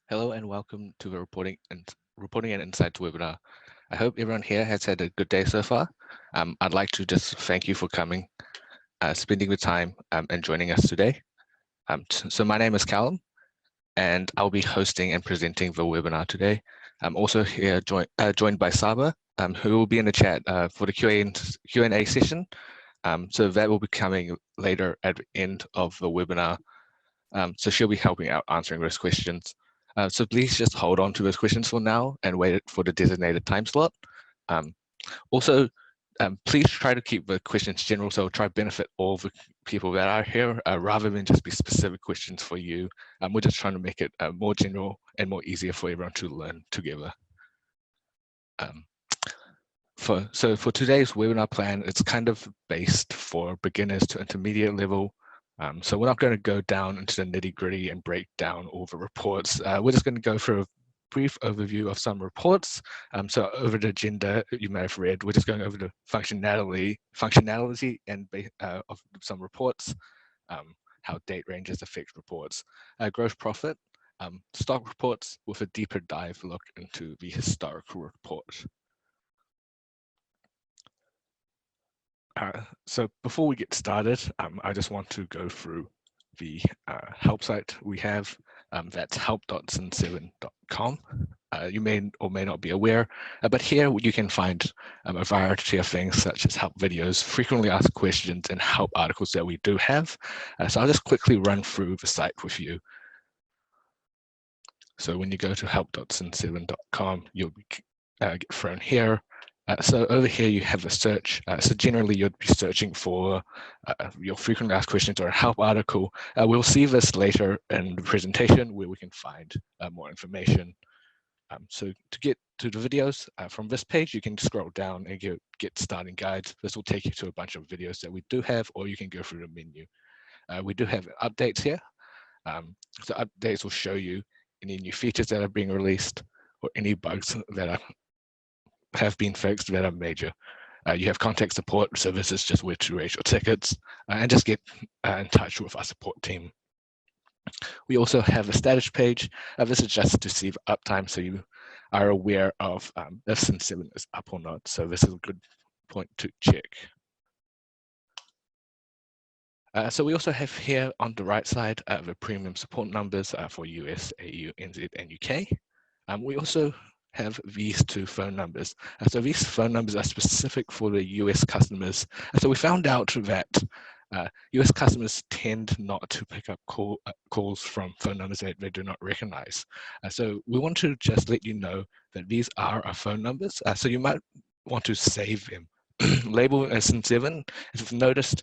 Hello and welcome to the Reporting and Insights webinar. I hope everyone here has had a good day so far. I'd like to just thank you for coming, spending the time and joining us today. So my name is Callum and I'll be hosting and presenting the webinar today. I'm also here joined by Saba, who will be in the chat for the Q&A session. So that will be coming later at the end of the webinar. So she'll be helping out answering those questions. So please just hold on to those questions for now and wait for the designated time slot. Also, please try to keep the questions general, so try to benefit all the people that are here rather than just be specific questions for you. We're just trying to make it more general and more easier for everyone to learn together. So for today's webinar plan, it's kind of based for beginners to intermediate level. So we're not going to go down into the nitty gritty and break down all the reports. We're just going to go through a brief overview of some reports. So over the agenda you may have read, we're just going over the functionality and of some reports, how date ranges affect reports, gross profit, stock reports with a deeper dive look into the historical report. So before we get started, I just want to go through the help site we have. That's help.cin7.com. You may or may not be aware, but here you can find a variety of things such as help videos, frequently asked questions, and help articles that we do have. So I'll just quickly run through the site with you. So when you go to help.cin7.com, you'll get thrown here. So over here you have a search. So generally you'd be searching for your frequently asked questions or a help article. We'll see this later in the presentation where we can find more information. So to get to the videos from this page, you can scroll down and get starting guides. This will take you to a bunch of videos that we do have, or you can go through the menu. We do have updates here. So updates will show you any new features that are being released or any bugs that have been fixed that are major. You have contact support, so this is just where to raise your tickets and just get in touch with our support team. We also have a status page. This is just to see the uptime, so you are aware of if Cin7 is up or not. So this is a good point to check. So we also have here on the right side the premium support numbers for US, AU, NZ, and UK. We also have these two phone numbers. So these phone numbers are specific for the US customers. So we found out that US customers tend not to pick up calls from phone numbers that they do not recognize. So we want to just let you know that these are our phone numbers. So you might want to save them. Label as Cin7. If you've noticed,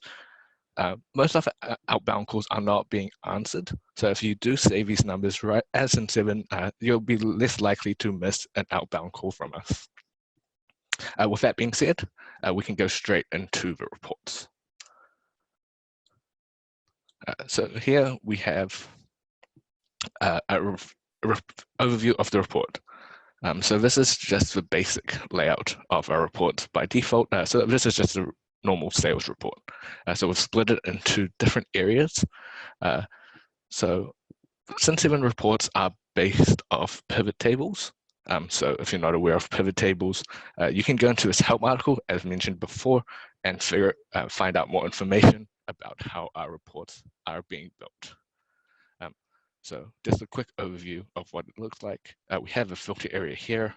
most of our outbound calls are not being answered. So if you do save these numbers right as Cin7, you'll be less likely to miss an outbound call from us. With that being said, we can go straight into the reports. So here we have an overview of the report. So this is just the basic layout of our report by default. So this is just a normal sales report. So we've split it into different areas. So Cin7 reports are based off pivot tables. So if you're not aware of pivot tables, you can go into this help article, as mentioned before, and find out more information about how our reports are being built. So just a quick overview of what it looks like. We have a filter area here.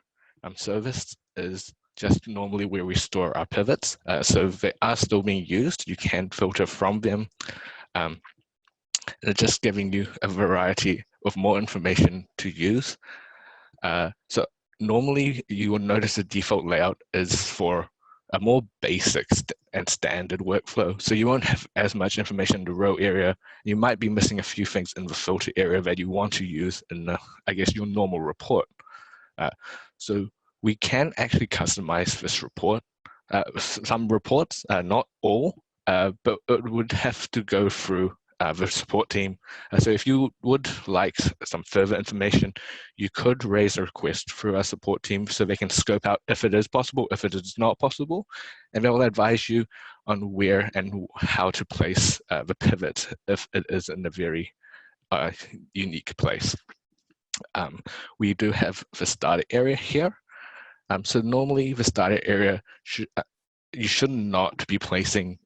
So this is just normally where we store our pivots. So they are still being used. You can filter from them. And it's just giving you a variety of more information to use. So normally you will notice the default layout is for a more basic and standard workflow. So you won't have as much information in the row area. You might be missing a few things in the filter area that you want to use in, I guess, your normal report. So we can actually customize this report. Some reports, not all, but it would have to go through the support team. So if you would like some further information, you could raise a request through our support team so they can scope out if it is possible, if it is not possible, and they will advise you on where and how to place the pivot if it is in a very unique place. We do have the starter area here. So normally the starter area, you should not be placing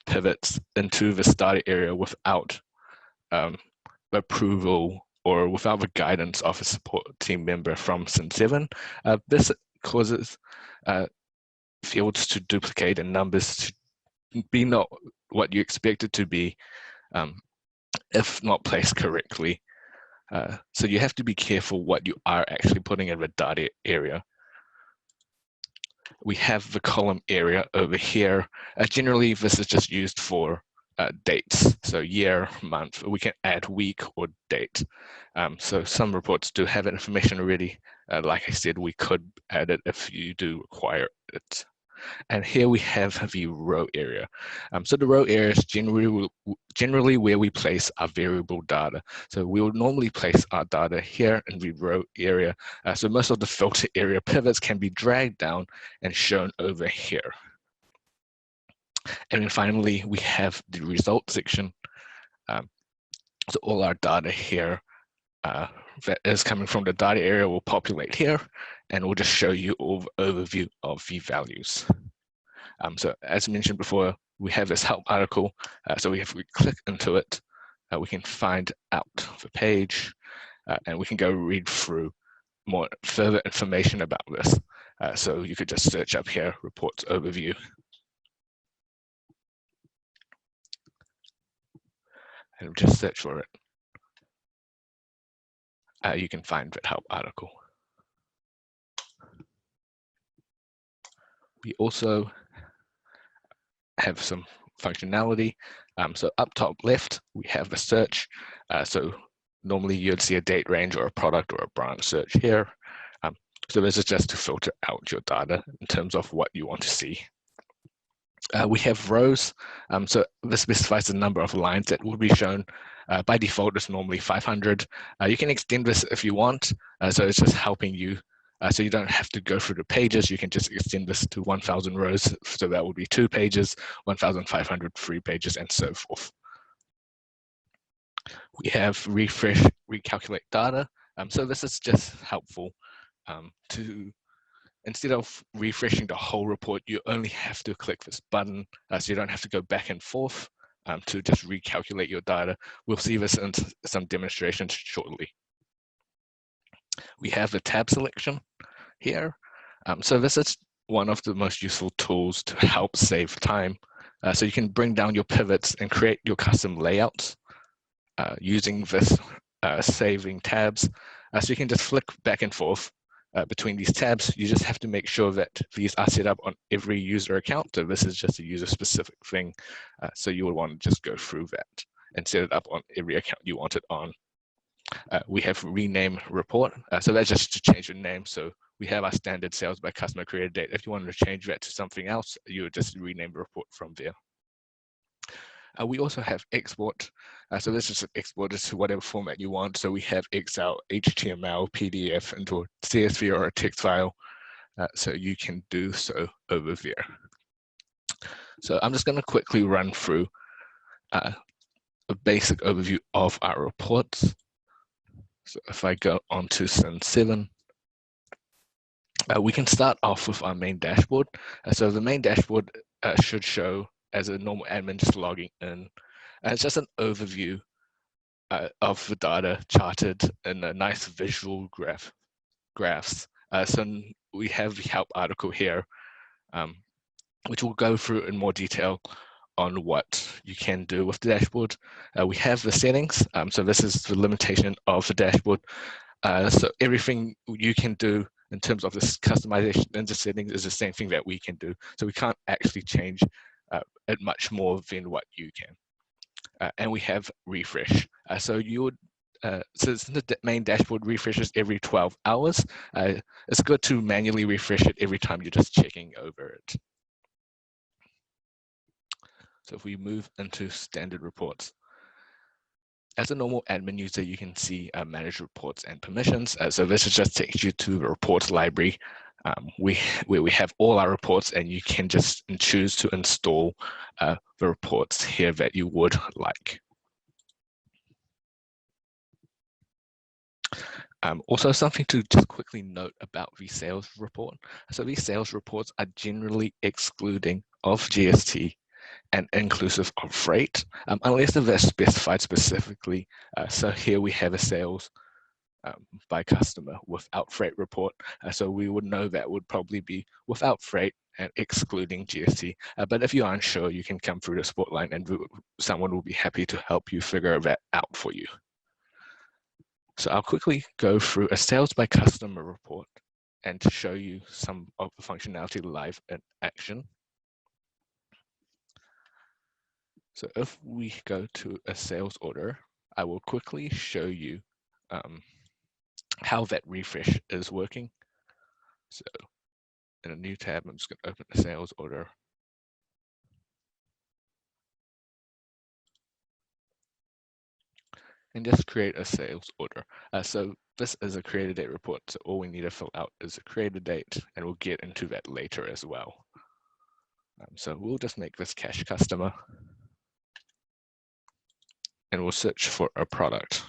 pivots into the starter area without approval or without the guidance of a support team member from Cin7. This causes fields to duplicate and numbers to be not what you expect it to be if not placed correctly. So you have to be careful what you are actually putting in the data area. We have the column area over here. Generally, this is just used for dates, so year, month. We can add week or date. So some reports do have that information already. Like I said, we could add it if you do require it. And here we have the row area. So the row area is generally where we place our variable data. So we will normally place our data here in the row area. So most of the filter area pivots can be dragged down and shown over here. And then finally, we have the result section. So all our data here that is coming from the data area will populate here, and we'll just show you an overview of the values. So as mentioned before, we have this help article. So if we click into it, we can find out the page, and we can go read through more further information about this. So you could just search up here, reports overview. And just search for it. You can find that help article. We also have some functionality. So up top left, we have the search. So normally you'd see a date range or a product or a branch search here. So this is just to filter out your data in terms of what you want to see. We have rows. So this specifies the number of lines that will be shown. By default, it's normally 500. You can extend this if you want. So it's just helping you. So you don't have to go through the pages. You can just extend this to 1,000 rows. So that would be 2 pages, 1,500, 3 pages, and so forth. We have refresh, recalculate data. So this is just helpful to, instead of refreshing the whole report, you only have to click this button. So you don't have to go back and forth to just recalculate your data. We'll see this in some demonstrations shortly. We have the tab selection here. So this is one of the most useful tools to help save time. So you can bring down your pivots and create your custom layouts using this saving tabs. So you can just flick back and forth between these tabs. You just have to make sure that these are set up on every user account. So this is just a user specific thing. So you would want to just go through that and set it up on every account you want it on. We have rename report. So that's just to change the name. So we have our standard sales by customer created date. If you wanted to change that to something else, you would just rename the report from there. We also have export. So this is exported to whatever format you want. So we have Excel, HTML, PDF, into a CSV or a text file. So you can do so over there. So I'm just going to quickly run through a basic overview of our reports. So if I go onto Cin7, we can start off with our main dashboard. So the main dashboard should show as a normal admin just logging in. It's just an overview of the data charted in a nice visual graphs. So we have the help article here, which will go through in more detail on what you can do with the dashboard. We have the settings. So this is the limitation of the dashboard. So everything you can do in terms of this customization into settings is the same thing that we can do. So we can't actually change it much more than what you can. And we have refresh. So you would, since the main dashboard refreshes every 12 hours, it's good to manually refresh it every time you're just checking over it. So if we move into standard reports, as a normal admin user, you can see manage reports and permissions. So this just takes you to the reports library where we have all our reports, and you can just choose to install the reports here that you would like. Also, something to just quickly note about the sales report. So these sales reports are generally excluding of GST and inclusive of freight, unless they're specified specifically. So here we have a sales by customer without freight report. So we would know that would probably be without freight and excluding GST. But if you're unsure, you can come through the support line and someone will be happy to help you figure that out for you. So I'll quickly go through a sales by customer report and to show you some of the functionality live in action. So if we go to a sales order, I will quickly show you how that refresh is working. So in a new tab, I'm just going to open the sales order. And just create a sales order. So this is a created date report. So all we need to fill out is a created date, and we'll get into that later as well. So we'll just make this cash customer, and we'll search for a product.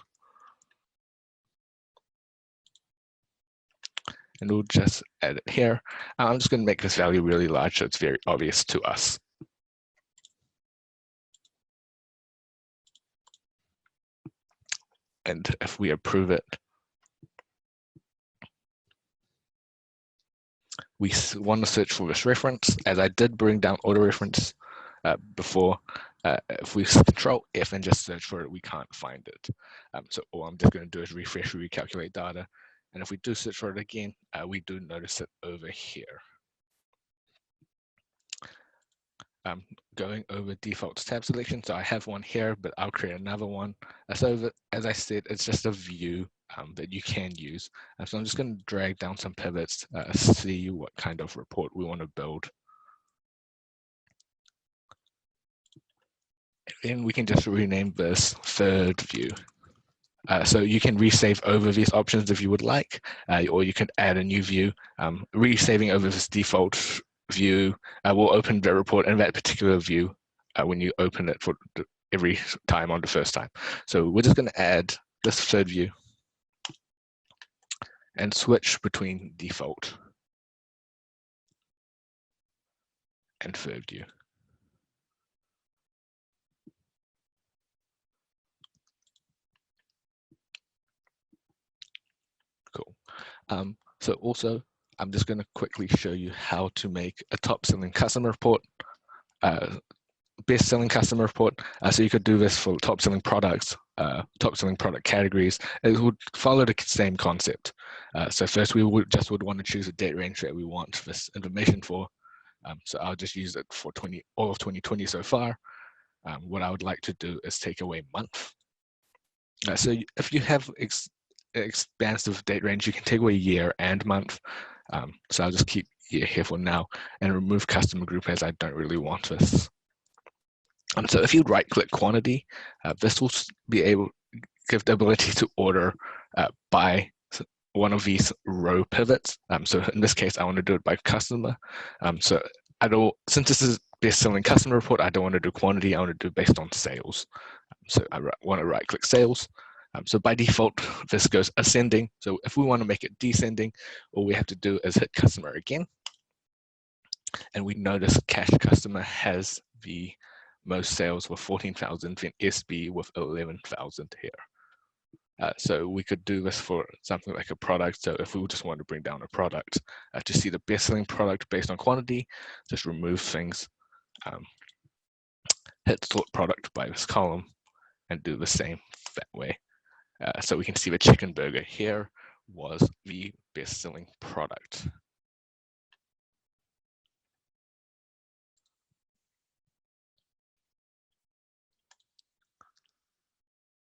And we'll just add it here. I'm just going to make this value really large so it's very obvious to us. And if we approve it, we want to search for this reference. As I did bring down auto reference before, if we control F and just search for it, we can't find it. So all I'm just going to do is refresh, recalculate data. And if we do search for it again, we do notice it over here. Going over defaults tab selection. So I have one here, but I'll create another one. So as I said, it's just a view that you can use. So I'm just going to drag down some pivots, see what kind of report we want to build. And we can just rename this third view. So you can resave over these options if you would like, or you can add a new view. Resaving over this default view will open the report in that particular view when you open it for every time on the first time. So we're just going to add this third view and switch between default and third view. Cool. So also, I'm just going to quickly show you how to make a top-selling customer report, best-selling customer report. So you could do this for top-selling products, top-selling product categories. It would follow the same concept. So first, we would want to choose a date range that we want this information for. So I'll just use it for all of 2020 so far. What I would like to do is take away month. So if you have expansive date range, you can take away year and month. So I'll just keep year here for now and remove customer group as I don't really want this. So if you right-click quantity, this will be able to give the ability to order by one of these row pivots. So in this case, I want to do it by customer. So since this is best-selling customer report, I don't want to do quantity. I want to do based on sales. So I want to right-click sales. So by default, this goes ascending. So if we want to make it descending, all we have to do is hit customer again. And we notice cash customer has the most sales with 14,000, then SB with 11,000 here. So we could do this for something like a product. So if we just want to bring down a product to see the best selling product based on quantity, just remove things, hit sort product by this column and do the same that way. So we can see the chicken burger here was the best selling product.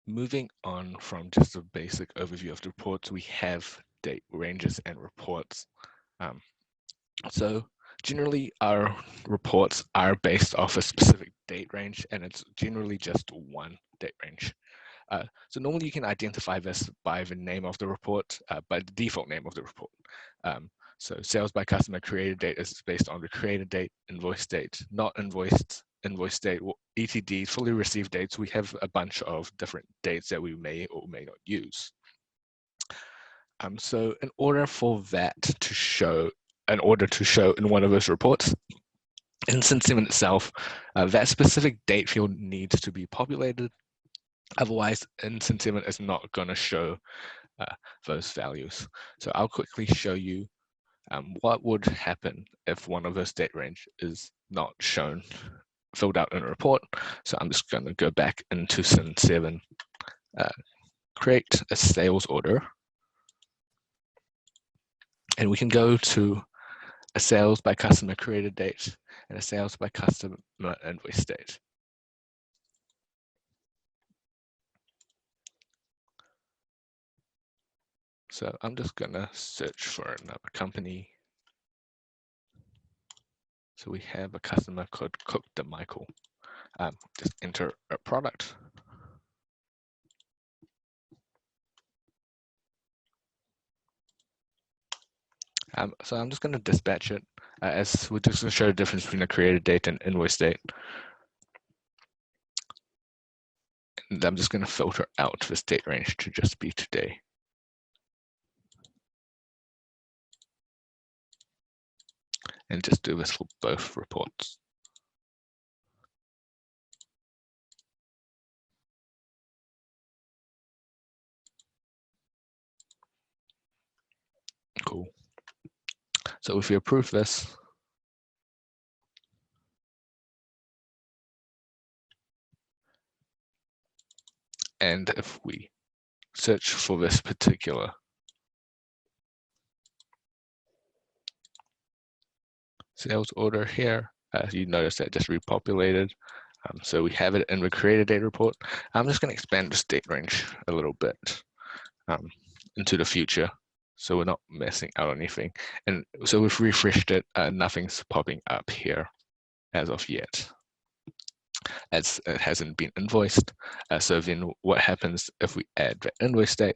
Moving on from just a basic overview of the reports, we have date ranges and reports. So generally our reports are based off a specific date range, and it's generally just one date range. So normally you can identify this by the name of the report, by the default name of the report. So sales by customer created date is based on the created date, invoice date, not invoiced, invoice date, ETD, fully received dates. We have a bunch of different dates that we may or may not use. So in order for that to show, in one of those reports, in Cin7 itself, that specific date field needs to be populated. Otherwise, in Cin7 is not going to show those values. So I'll quickly show you what would happen if one of those date range is not shown, filled out in a report. So I'm just going to go back into Cin7, create a sales order, and we can go to a sales by customer created date and a sales by customer invoice date. So I'm just going to search for another company. So we have a customer called Cook de Michael. Just enter a product. So I'm just going to dispatch it as we're just going to show the difference between a created date and invoice date. And I'm just going to filter out this date range to just be today. And just do this for both reports. Cool. So if we approve this, and if we search for this particular sales order here, you notice that just repopulated. So we have it in the created date report. I'm just going to expand this date range a little bit into the future, so we're not messing out on anything. And so we've refreshed it, nothing's popping up here as of yet, as it hasn't been invoiced. So then what happens if we add the invoice date?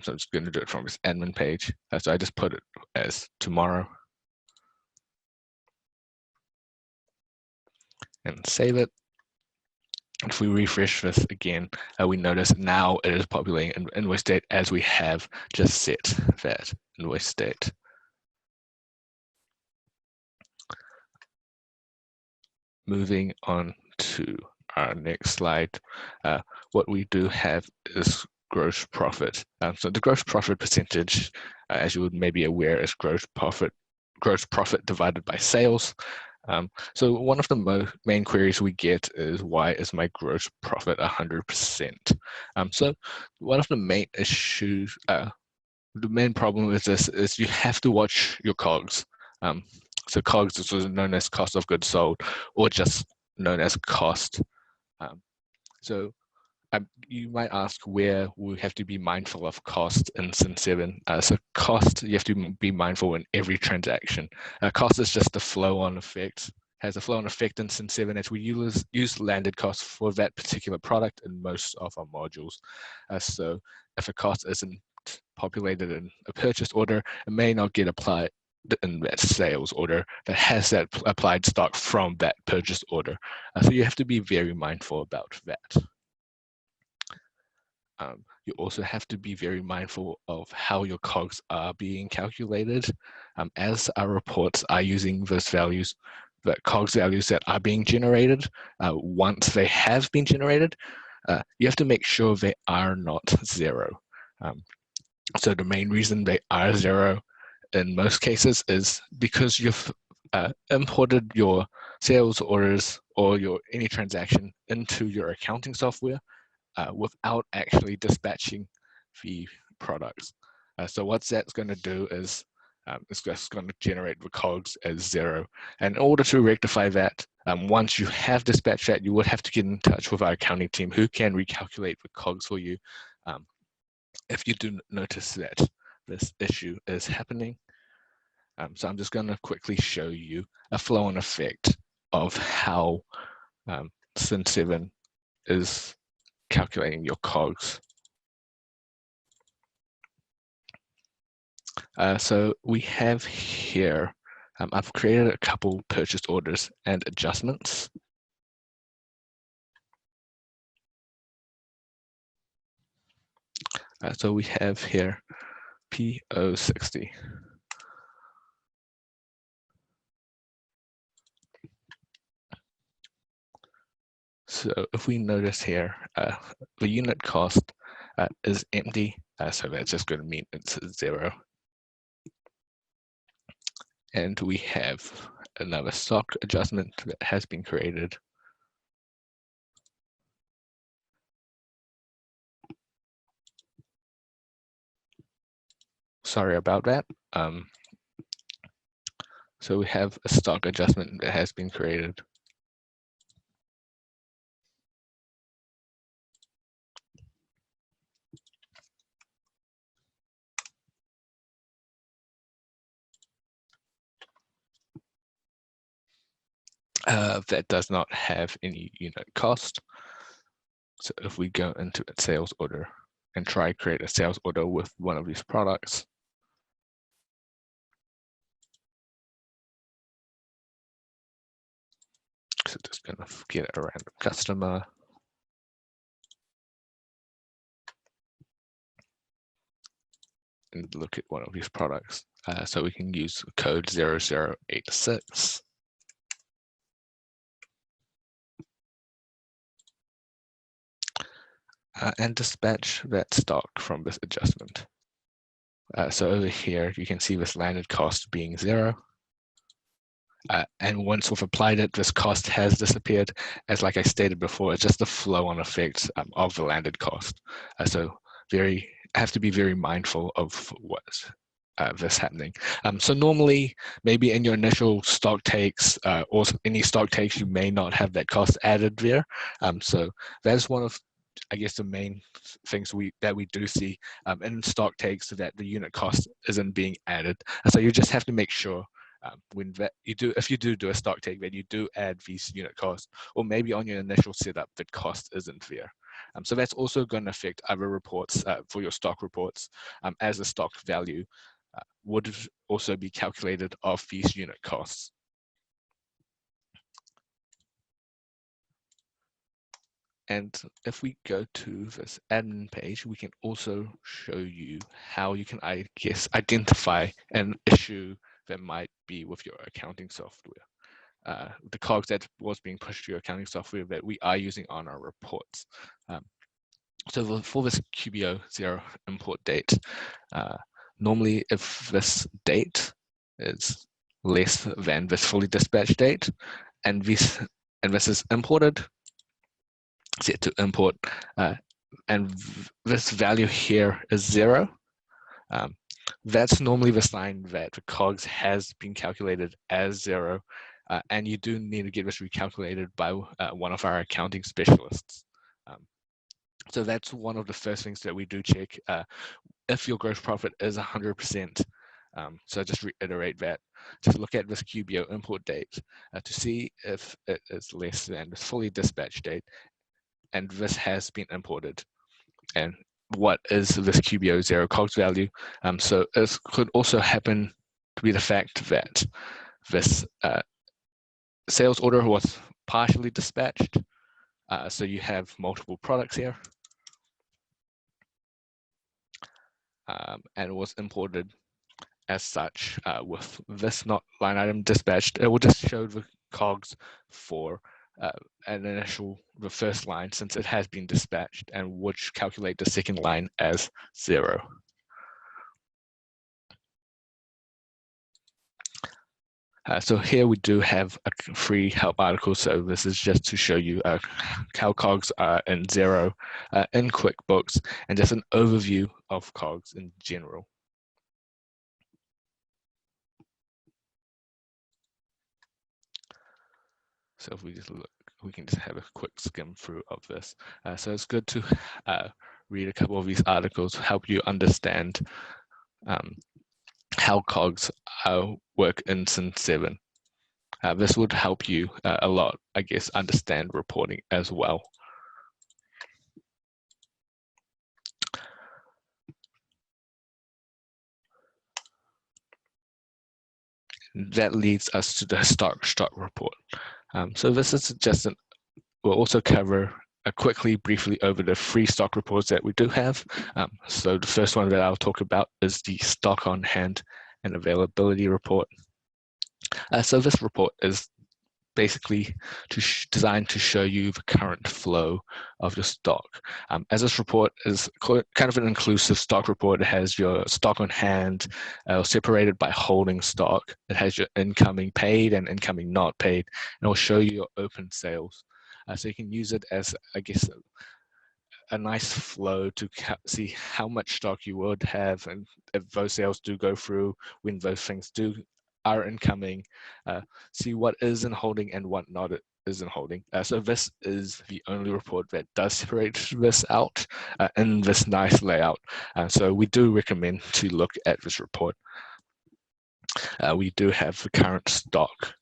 So I'm just going to do it from this admin page. So I just put it as tomorrow and save it. If we refresh this again, we notice now it is populating an invoice date as we have just set that invoice date. Moving on to our next slide, what we do have is gross profit. So the gross profit percentage, as you would maybe aware, is gross profit divided by sales. So one of the main queries we get is, why is my gross profit 100%? So one of the main issues, the main problem with this is you have to watch your COGS. So COGS is also known as cost of goods sold, or just known as cost. So you might ask where we have to be mindful of cost in Cin7. So cost, you have to be mindful in every transaction. Cost is just a flow-on effect, has a flow-on effect in Cin7 as we use landed costs for that particular product in most of our modules. So if a cost isn't populated in a purchase order, it may not get applied in that sales order that has that applied stock from that purchase order. So you have to be very mindful about that. You also have to be very mindful of how your COGS are being calculated. As our reports are using those values, the COGS values that are being generated, once they have been generated, you have to make sure they are not zero. So the main reason they are zero in most cases is because you've imported your sales orders or any transaction into your accounting software without actually dispatching the products. So what that's going to do is it's just going to generate the COGS as zero. And in order to rectify that, once you have dispatched that, you would have to get in touch with our accounting team who can recalculate the COGS for you if you do notice that this issue is happening. So I'm just going to quickly show you a flow-on effect of how Cin7 is calculating your COGS. So we have here, I've created a couple purchase orders and adjustments. So we have here PO60. So if we notice here, the unit cost is empty, so that's just going to mean it's 0. And we have another stock adjustment that has been created. Sorry about that. So we have a stock adjustment that has been created. That does not have any unit cost. So if we go into a sales order and try create a sales order with one of these products, so just gonna get a random customer. And look at one of these products. So we can use code 0086. And dispatch that stock from this adjustment. So over here, you can see this landed cost being 0. And once we've applied it, this cost has disappeared. As like I stated before, it's just the flow-on effect of the landed cost. So have to be very mindful of what's this happening. So normally, maybe in your initial stock takes or any stock takes, you may not have that cost added there. So that's one of, I guess, the main things that we do see in stock takes, so that the unit cost isn't being added. So you just have to make sure when that if you do a stock take, that you do add these unit costs, or maybe on your initial setup, the cost isn't there. So that's also going to affect other reports for your stock reports, as the stock value would also be calculated off these unit costs. And if we go to this admin page, we can also show you how you can, I guess, identify an issue that might be with your accounting software. The cogs that was being pushed to your accounting software that we are using on our reports. So for this QBO0 import date, normally if this date is less than this fully dispatched date, and this is imported, set to import, and this value here is 0. That's normally the sign that the COGS has been calculated as 0, and you do need to get this recalculated by one of our accounting specialists. So that's one of the first things that we do check if your gross profit is 100%. So just reiterate that. Just look at this QBO import date to see if it is less than the fully dispatched date, and this has been imported. And what is this QBO0 COGS value? So it could also happen to be the fact that this sales order was partially dispatched. So you have multiple products here. And it was imported as such with this not line item dispatched. It will just show the COGS for the first line, since it has been dispatched, and which calculate the second line as 0. So here we do have a free help article. So this is just to show you how COGS are in 0 in QuickBooks, and just an overview of COGS in general. So if we just look, we can just have a quick skim through of this. So it's good to read a couple of these articles, help you understand how COGS work in Cin7. This would help you a lot, I guess, understand reporting as well. That leads us to the stock report. So this is just we'll also cover quickly, briefly over the free stock reports that we do have. So the first one that I'll talk about is the stock on hand and availability report. So this report is basically designed to show you the current flow of your stock. As this report is kind of an inclusive stock report, it has your stock on hand separated by holding stock. It has your incoming paid and incoming not paid, and it will show you your open sales. So you can use it as, I guess, a nice flow to see how much stock you would have, and if those sales do go through, when those things are incoming, see what is in holding and what not is in holding. So this is the only report that does separate this out in this nice layout. So we do recommend to look at this report. We do have the current stock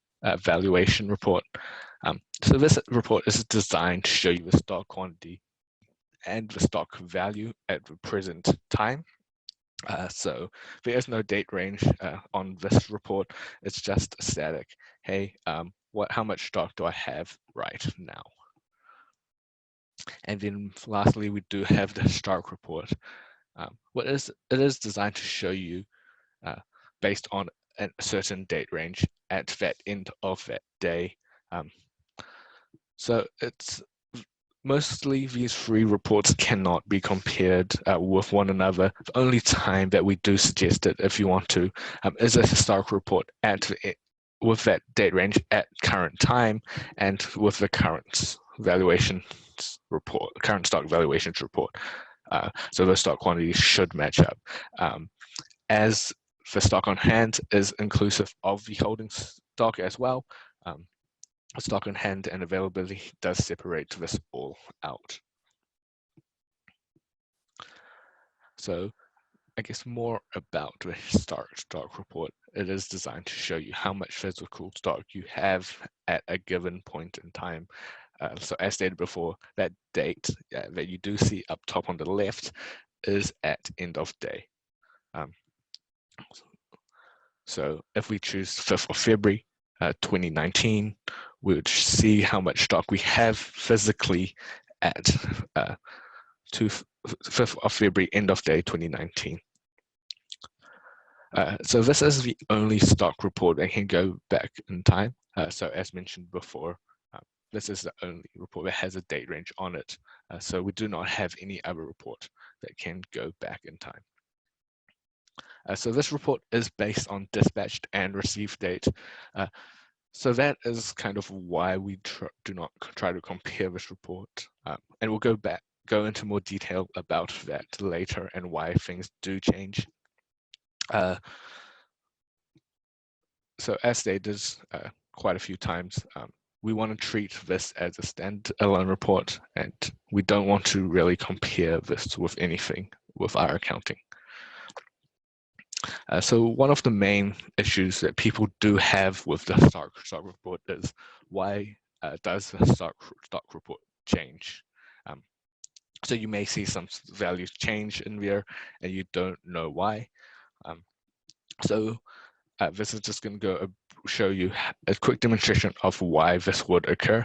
valuation report. So this report is designed to show you the stock quantity and the stock value at the present time. So there is no date range on this report. It's just static. Hey, how much stock do I have right now? And then lastly, we do have the stock report. It is designed to show you based on a certain date range at that end of that day. So it's mostly these three reports cannot be compared with one another. The only time that we do suggest it, if you want to, is a historic report with that date range at current time and with the current valuations report, current stock valuations report. So those stock quantities should match up. As the stock on hand is inclusive of the holding stock as well, stock on hand and availability does separate this all out. So I guess more about the historic stock report. It is designed to show you how much physical stock you have at a given point in time. So as stated before, that date that you do see up top on the left is at end of day. So if we choose 5th of February 2019, we would see how much stock we have physically at 5th of February, end of day 2019. So this is the only stock report that can go back in time. So as mentioned before, this is the only report that has a date range on it. So we do not have any other report that can go back in time. So this report is based on dispatched and received date. So that is kind of why we do not try to compare this report. And we'll go into more detail about that later and why things do change. So as stated quite a few times, we want to treat this as a standalone report, and we don't want to really compare this with anything with our accounting. So one of the main issues that people do have with the stock report is why does the stock report change? So you may see some values change in there and you don't know why. This is just going to show you a quick demonstration of why this would occur.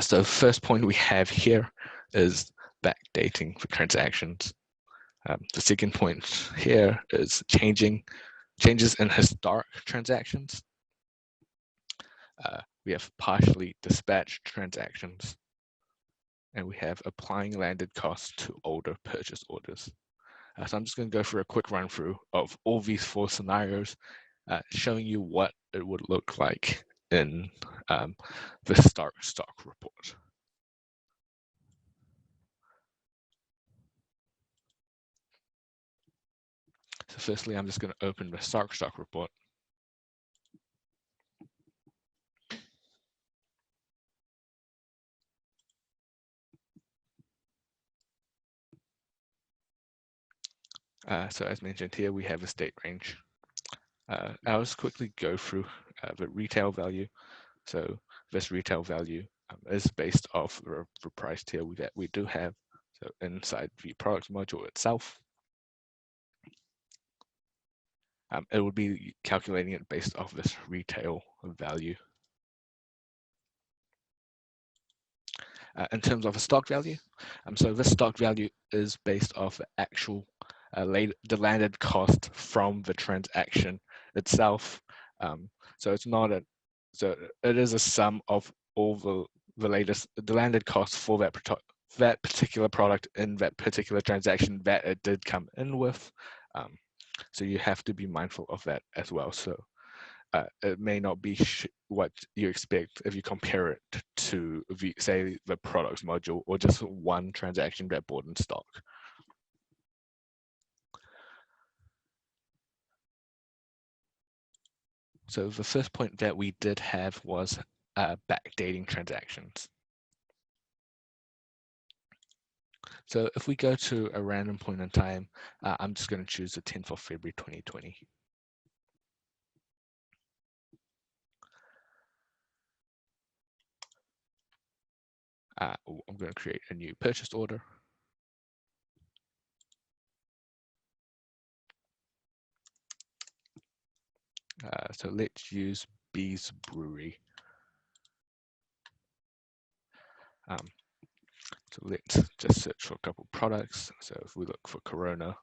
So first point we have here is backdating for transactions. The second point here is changes in historic transactions. We have partially dispatched transactions, and we have applying landed costs to older purchase orders. So I'm just going to go through a quick run through of all these four scenarios, showing you what it would look like in the stock report. So firstly, I'm just going to open the stock report. So as mentioned here, we have a date range. I'll just quickly go through the retail value. So this retail value is based off the price tier that we do have. So inside the products module itself, it will be calculating it based off this retail value. in terms of a stock value. So this stock value is based off the actual the landed cost from the transaction itself. So it's not a, so it is a sum of all the landed costs for that particular product in that particular transaction that it did come in with. So you have to be mindful of that as well. So it may not be what you expect if you compare it to, say, the products module or just one transaction that bought in stock. So the first point that we did have was backdating transactions. So if we go to a random point in time, I'm just going to choose the 10th of February 2020. I'm going to create a new purchase order. So let's use Bees Brewery. So let's just search for a couple of products. So if we look for Corona,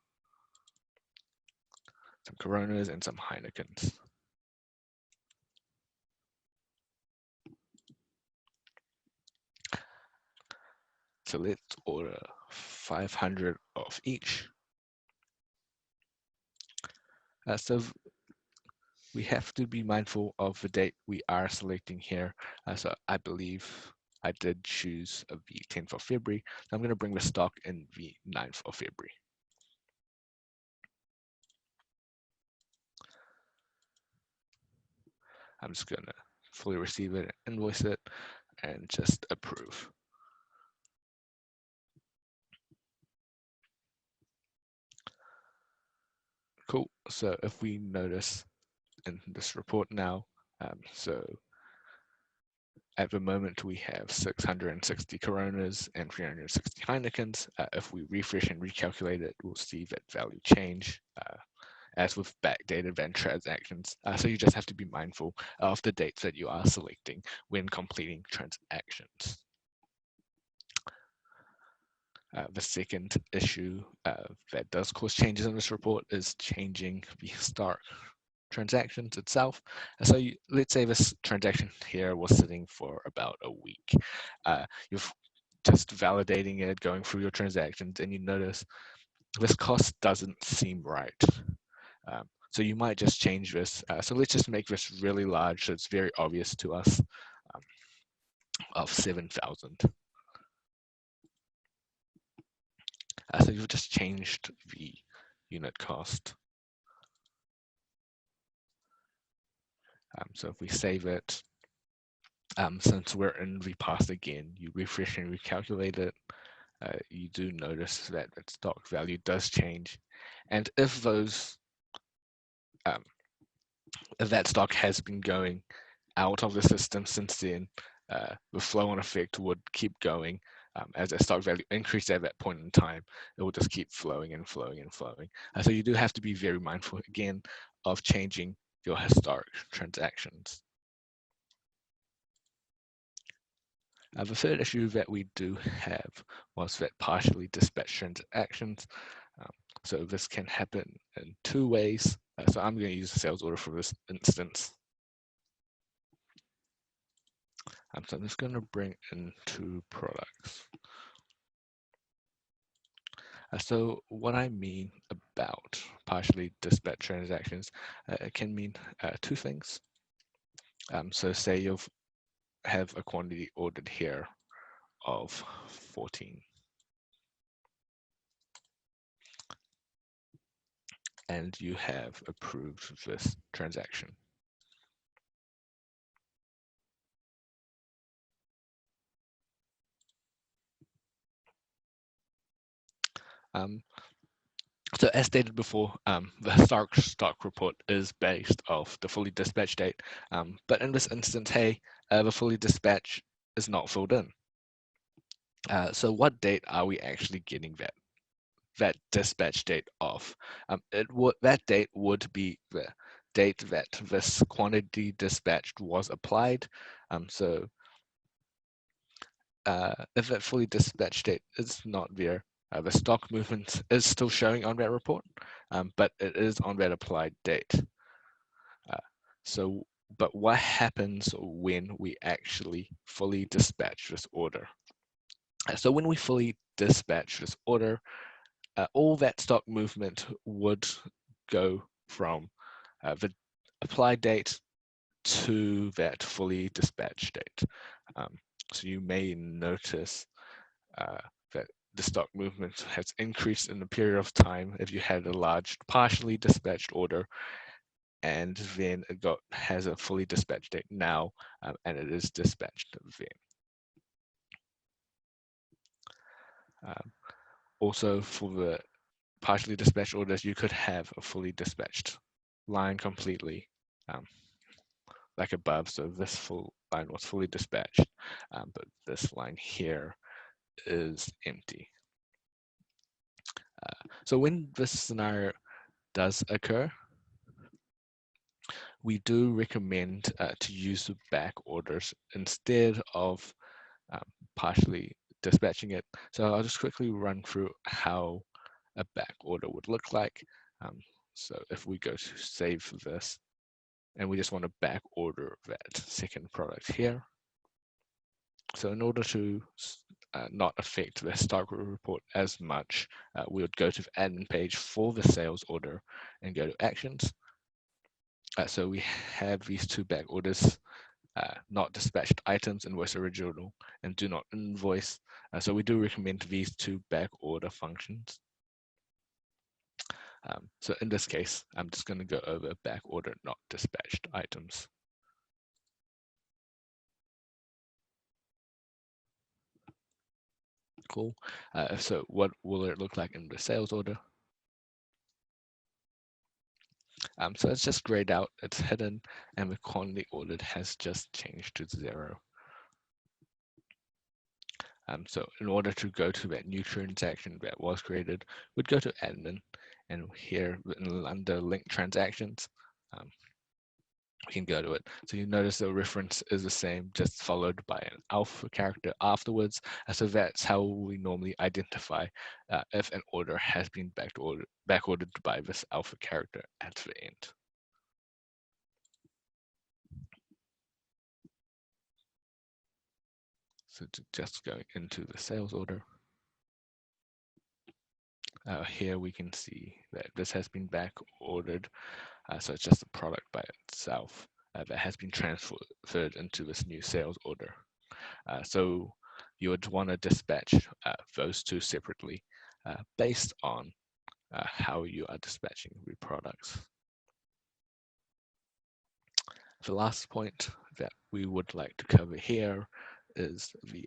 some Coronas and some Heinekens. So let's order 500 of each. So we have to be mindful of the date we are selecting here. So I believe I did choose the 10th of February. So I'm going to bring the stock in the 9th of February. I'm just going to fully receive it, invoice it, and just approve. Cool. So if we notice in this report now, so at the moment we have 660 Coronas and 360 Heinekens. If we refresh and recalculate it, we'll see that value change as with backdated van transactions. So you just have to be mindful of the dates that you are selecting when completing transactions. The second issue that does cause changes in this report is changing the start transactions itself. So let's say this transaction here was sitting for about a week. You've just validating it, going through your transactions, and you notice this cost doesn't seem right. So you might just change this. So let's just make this really large so it's very obvious to us, of 7,000. So you've just changed the unit cost. So if we save it, since we're in the past again, you refresh and recalculate it, you do notice that the stock value does change. And if those, if that stock has been going out of the system since then, the flow-on effect would keep going. As a stock value increased at that point in time, it will just keep flowing and flowing and flowing. So you do have to be very mindful, again, of changing your historic transactions. The third issue that we do have was that partially dispatched transactions. So this can happen in two ways. So I'm going to use a sales order for this instance. So I'm just going to bring in two products. So what I mean about partially dispatched transactions, it can mean two things. So say you have a quantity ordered here of 14. And you have approved this transaction. So as stated before, the historic stock report is based off the fully dispatched date, but in this instance, hey, the fully dispatched is not filled in. So what date are we actually getting that dispatch date off? That date would be the date that this quantity dispatched was applied. So if that fully dispatched date is not there, the stock movement is still showing on that report, but it is on that applied date. So, but what happens when we actually fully dispatch this order? So when we fully dispatch this order, all that stock movement would go from the applied date to that fully dispatched date. So you may notice that the stock movement has increased in a period of time if you had a large partially dispatched order, and then it has a fully dispatched date now, and it is dispatched then. Also, for the partially dispatched orders, you could have a fully dispatched line completely, like above. So this full line was fully dispatched, but this line here is empty. So when this scenario does occur, we do recommend to use back orders instead of partially dispatching it. So I'll just quickly run through how a back order would look like. So if we go to save this, and we just want to back order that second product here. So in order to not affect the stock report as much, we would go to the admin page for the sales order and go to actions. So we have these two back orders, not dispatched items, invoice original, and do not invoice. So we do recommend these two back order functions. So in this case, I'm just going to go over back order not dispatched items. Cool. So what will it look like in the sales order? So it's just grayed out, it's hidden, and the quantity ordered has just changed to 0. So in order to go to that new transaction that was created, we'd go to admin, and here under link transactions, we can go to it. So you notice the reference is the same, just followed by an alpha character afterwards. So that's how we normally identify if an order has been back ordered by this alpha character at the end. So just going into the sales order, here we can see that this has been back ordered. So it's just a product by itself that has been transferred into this new sales order. So you would want to dispatch those two separately based on how you are dispatching the products. The last point that we would like to cover here is the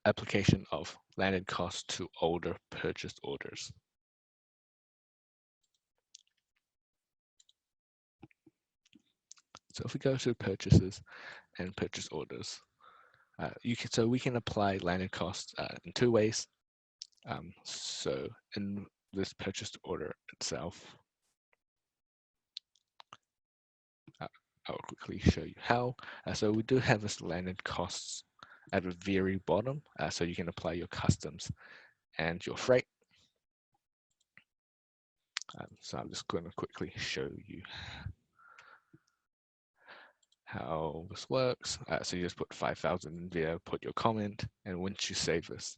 application of landed cost to older purchased orders. So if we go to purchases and purchase orders, we can apply landed costs in 2 ways. So in this purchased order itself, I'll quickly show you how. So we do have this landed costs at the very bottom, so you can apply your customs and your freight. So I'm just going to quickly show you how this works. So you just put 5,000 in there, put your comment, and once you save this.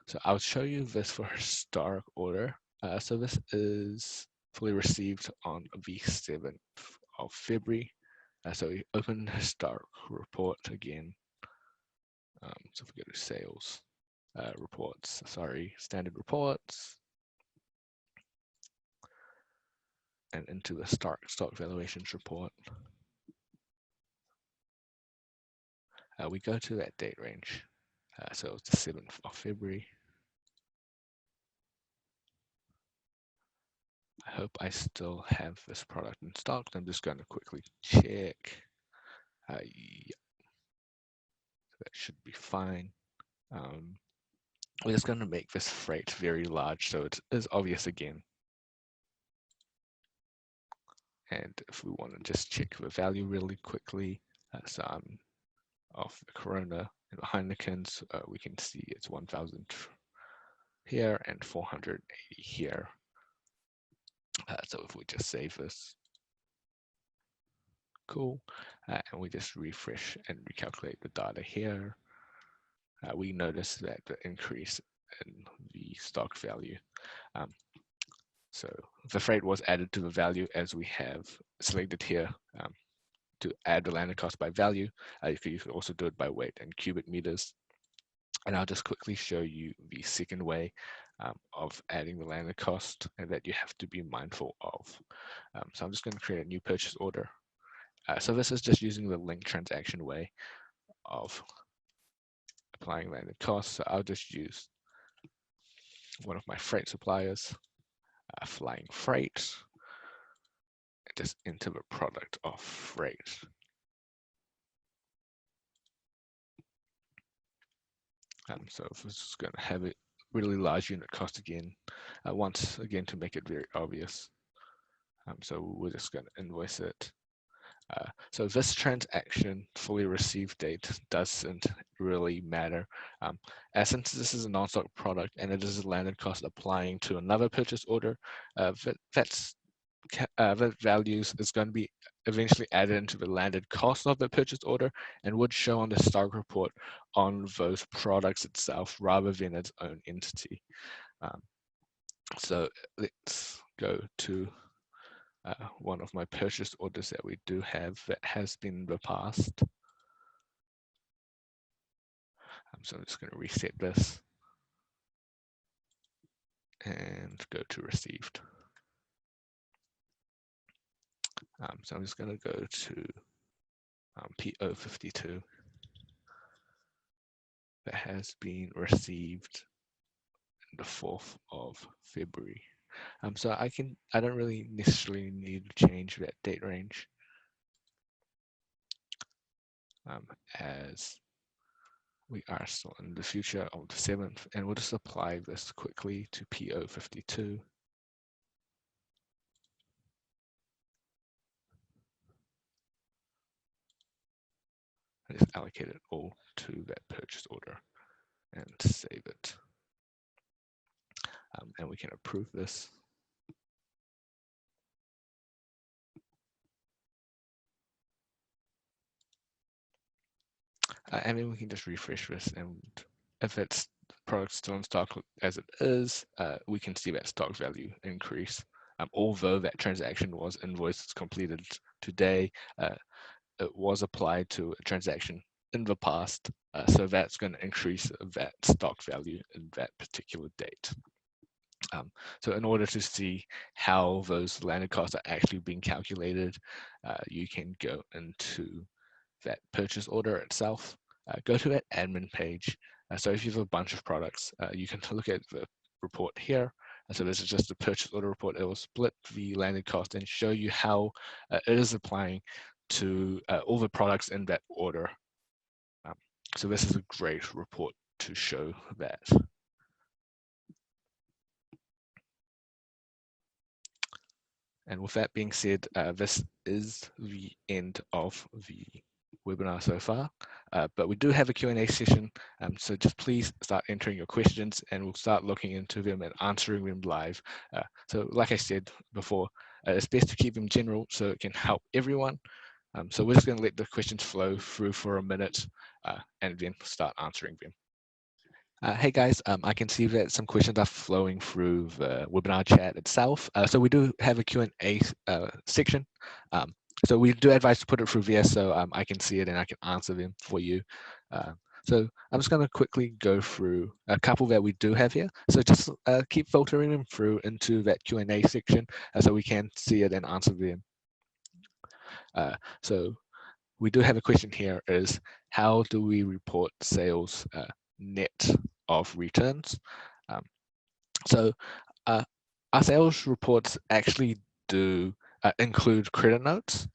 So I'll show you this for historic order. So this is fully received on the 7th of February. So we open the historic report again. So if we go to sales reports, standard reports, and into the stock valuations report. We go to that date range. So it's the 7th of February. I hope I still have this product in stock. I'm just going to quickly check. Yeah. That should be fine. We're just going to make this freight very large so it is obvious again. And if we want to just check the value really quickly, so of the Corona and the Heineken's, we can see it's 1,000 here and 480 here. So if we just save this, cool, and we just refresh and recalculate the data here, we notice that the increase in the stock value. So the freight was added to the value as we have selected here to add the landed cost by value. You could also do it by weight and cubic meters. And I'll just quickly show you the second way of adding the landed cost and that you have to be mindful of. So I'm just going to create a new purchase order. So this is just using the link transaction way of applying landed cost. So I'll just use one of my freight suppliers, Flying Freight, and just enter the product of freight. So if this is going to have a really large unit cost again, once again to make it very obvious. So we're just going to invoice it. So this transaction fully received date doesn't really matter. Since this is a non-stock product and it is a landed cost applying to another purchase order, that values is going to be eventually added into the landed cost of the purchase order and would show on the stock report on those products itself rather than its own entity. So let's go to one of my purchase orders that we do have that has been in the past. So I'm just going to reset this and go to received. So I'm just going to go to PO52 that has been received on the 4th of February. So I don't really necessarily need to change that date range as we are still in the future of the 7th, and we'll just apply this quickly to PO52. And just allocate it all to that purchase order and save it. And we can approve this. And then we can just refresh this, and if it's product still in stock as it is, we can see that stock value increase. Although that transaction was invoiced completed today, it was applied to a transaction in the past, so that's going to increase that stock value in that particular date. So in order to see how those landed costs are actually being calculated, you can go into that purchase order itself, go to that admin page. So if you have a bunch of products, you can look at the report here. So this is just the purchase order report. It will split the landed cost and show you how it is applying to all the products in that order. So this is a great report to show that. And with that being said, this is the end of the webinar so far, but we do have a Q&A session, so just please start entering your questions and we'll start looking into them and answering them live. So like I said before, it's best to keep them general so it can help everyone. So we're just going to let the questions flow through for a minute and then start answering them. Hey guys, I can see that some questions are flowing through the webinar chat itself. So we do have a Q&A section. So we do advise to put it through there so I can see it and I can answer them for you. So I'm just going to quickly go through a couple that we do have here. So just keep filtering them through into that Q&A section so we can see it and answer them. So we do have a question here is, how do we report sales net of returns? So our sales reports actually do include credit notes.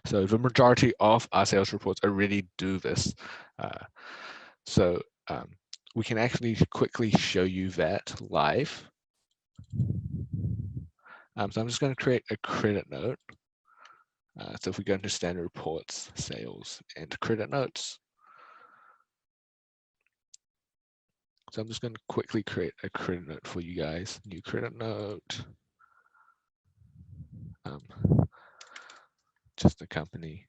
So the majority of our sales reports already do this. So we can actually quickly show you that live. So I'm just going to create a credit note. So if we go into standard reports, sales, and credit notes. So I'm just going to quickly create a credit note for you guys. New credit note. Just the company.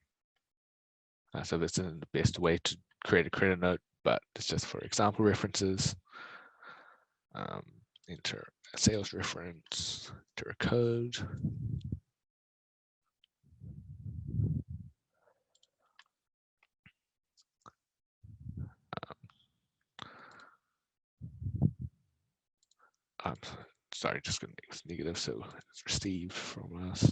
So this isn't the best way to create a credit note, but it's just for example references. Enter a sales reference, enter a code. I'm sorry, just going to make this negative, so it's received from us.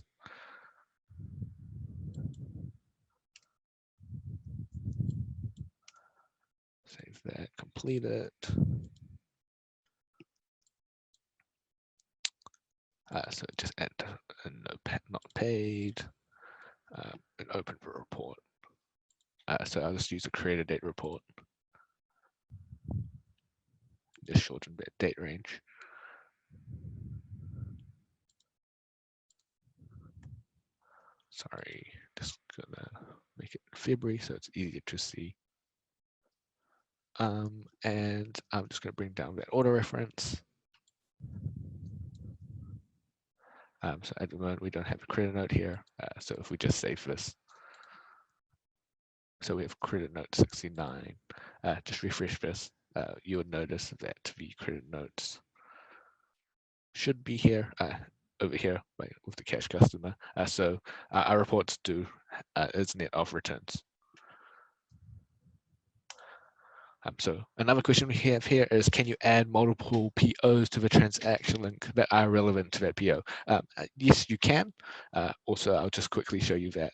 Save that, complete it. So just add a notepad not paid, and open for report. So I'll just use a creator date report. Just shorten that date range. Sorry, just gonna make it February so it's easier to see. And I'm just gonna bring down that order reference. So at the moment we don't have a credit note here. So if we just save this, so we have credit note 69. Just refresh this. You would notice that the credit notes should be here, over here with the cash customer. So our reports do is net of returns. So another question we have here is, can you add multiple POs to the transaction link that are relevant to that PO? Yes, you can. Also, I'll just quickly show you that.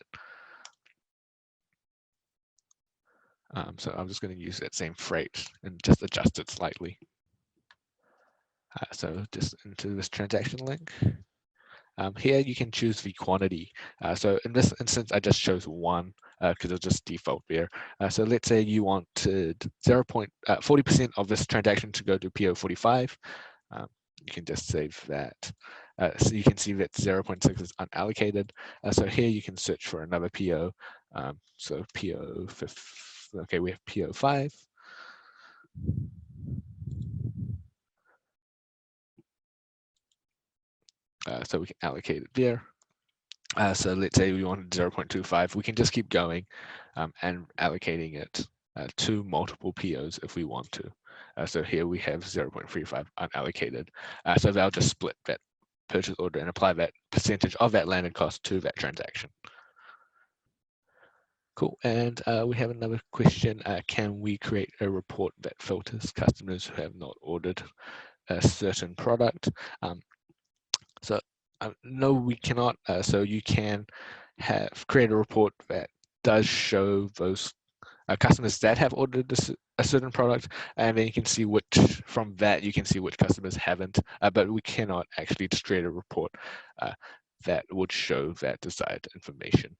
So I'm just going to use that same freight and just adjust it slightly. So just into this transaction link. Here you can choose the quantity. So in this instance, I just chose one because it'll just default there. So let's say you wanted 40% of this transaction to go to PO45. You can just save that. So you can see that 0.6 is unallocated. So here you can search for another PO. So PO, okay, we have PO5. So we can allocate it there. So let's say we wanted 0.25, we can just keep going and allocating it to multiple POs if we want to. So here we have 0.35 unallocated. So they'll just split that purchase order and apply that percentage of that landed cost to that transaction. Cool, and we have another question. Can we create a report that filters customers who have not ordered a certain product? No, we cannot. So you can create a report that does show those customers that have ordered a certain product, and then you can see from that you can see which customers haven't. But we cannot actually just create a report that would show that desired information.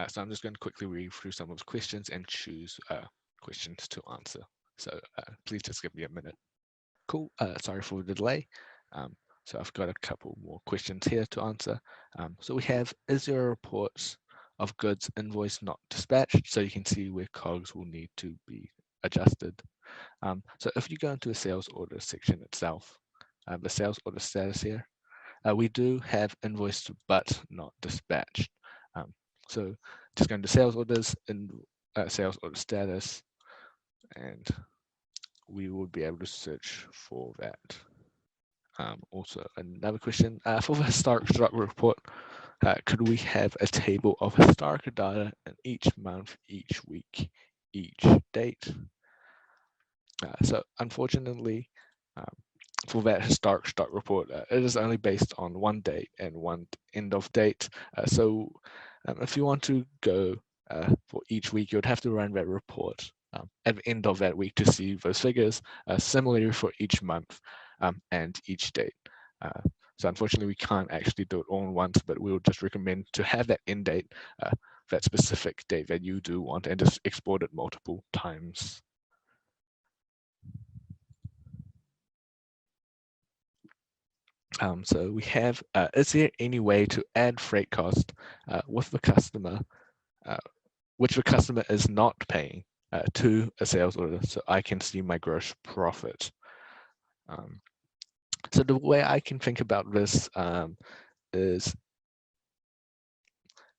So I'm just going to quickly read through some of the questions and choose questions to answer. So please just give me a minute. Cool. Sorry for the delay. So I've got a couple more questions here to answer. So we have, is there a report of goods invoice not dispatched? So you can see where COGS will need to be adjusted. So if you go into the sales order section itself, the sales order status here, we do have invoiced but not dispatched. So just going to sales orders and sales order status, and we would be able to search for that. Also, another question for the historic stock report, could we have a table of historical data in each month, each week, each date? So unfortunately, for that historic stock report, it is only based on one date and one end of date. So if you want to go for each week, you would have to run that report at the end of that week to see those figures, similarly for each month and each date. So unfortunately, we can't actually do it all at once, but we would just recommend to have that end date, that specific date that you do want, and just export it multiple times. So we have, is there any way to add freight cost with the customer, which the customer is not paying to a sales order, so I can see my gross profit? So the way I can think about this is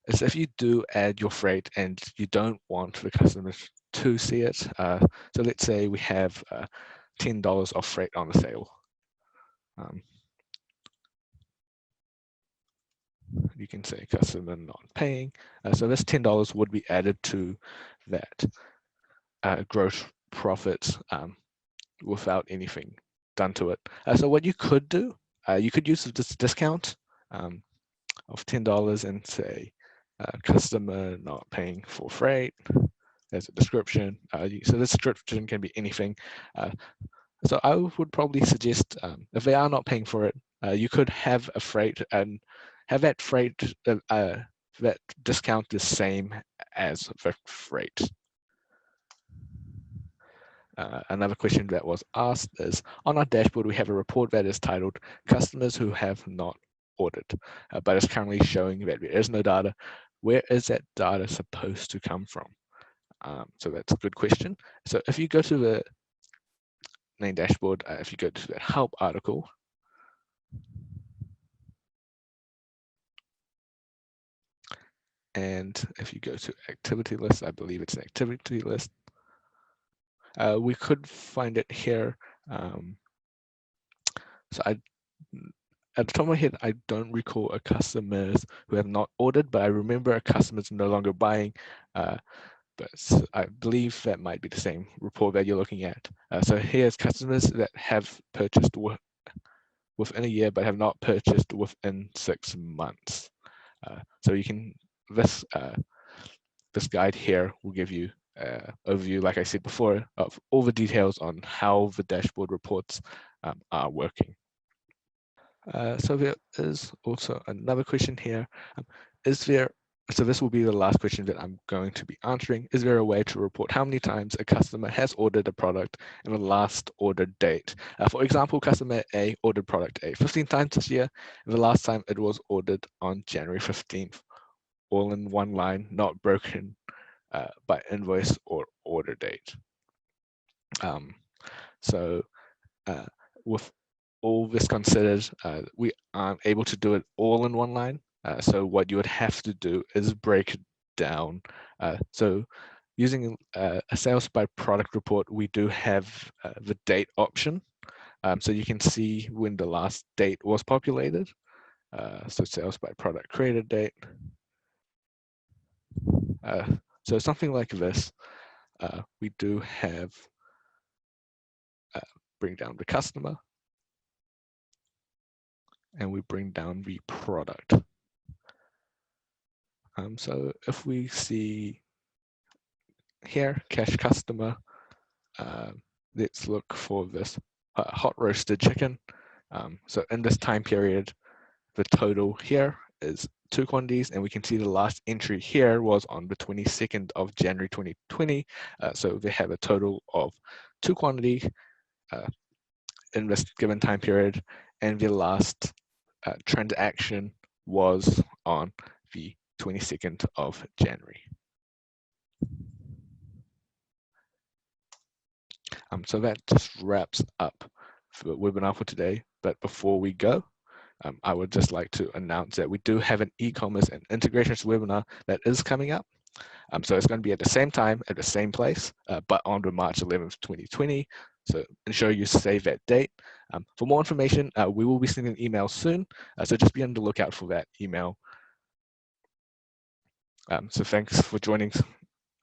if you do add your freight and you don't want the customer to see it. So let's say we have $10 of freight on the sale. You can say customer not paying. So this $10 would be added to that gross profit without anything done to it. So what you could do, you could use this discount of $10 and say customer not paying for freight. There's a description. So this description can be anything. So I would probably suggest if they are not paying for it, you could have a freight and have that freight, that discount the same as the freight. Another question that was asked is, on our dashboard, we have a report that is titled customers who have not ordered, but it's currently showing that there is no data. Where is that data supposed to come from? So that's a good question. So if you go to the main dashboard, if you go to that help article, and if you go to activity list, I believe it's an activity list, we could find it here. So at the top of my head, I don't recall a customers who have not ordered, but I remember a customer's no longer buying. But I believe that might be the same report that you're looking at. So here's customers that have purchased within a year, but have not purchased within 6 months. So you can, this guide here will give you overview, like I said before, of all the details on how the dashboard reports are working. So there is also another question here. So this will be the last question that I'm going to be answering. Is there a way to report how many times a customer has ordered a product and the last ordered date? For example, customer A ordered product A 15 times this year, and the last time it was ordered on January 15th, all in one line, not broken by invoice or order date. So with all this considered, we aren't able to do it all in one line. So what you would have to do is break it down. So using a sales by product report, we do have the date option. So you can see when the last date was populated. So sales by product created date. So something like this, we do have bring down the customer, and we bring down the product. So if we see here, cash customer, let's look for this hot roasted chicken. So in this time period, the total here is 2 quantities, and we can see the last entry here was on the 22nd of January 2020. So they have a total of 2 quantities in this given time period, and the last transaction was on the 22nd of January. So that just wraps up the webinar for today. But before we go, I would just like to announce that we do have an e-commerce and integrations webinar that is coming up. So it's going to be at the same time, at the same place, but on the March 11th, 2020. So ensure you save that date. For more information, we will be sending an email soon. So just be on the lookout for that email. So thanks for joining.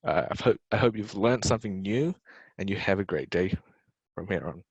I hope you've learned something new, and you have a great day from here on.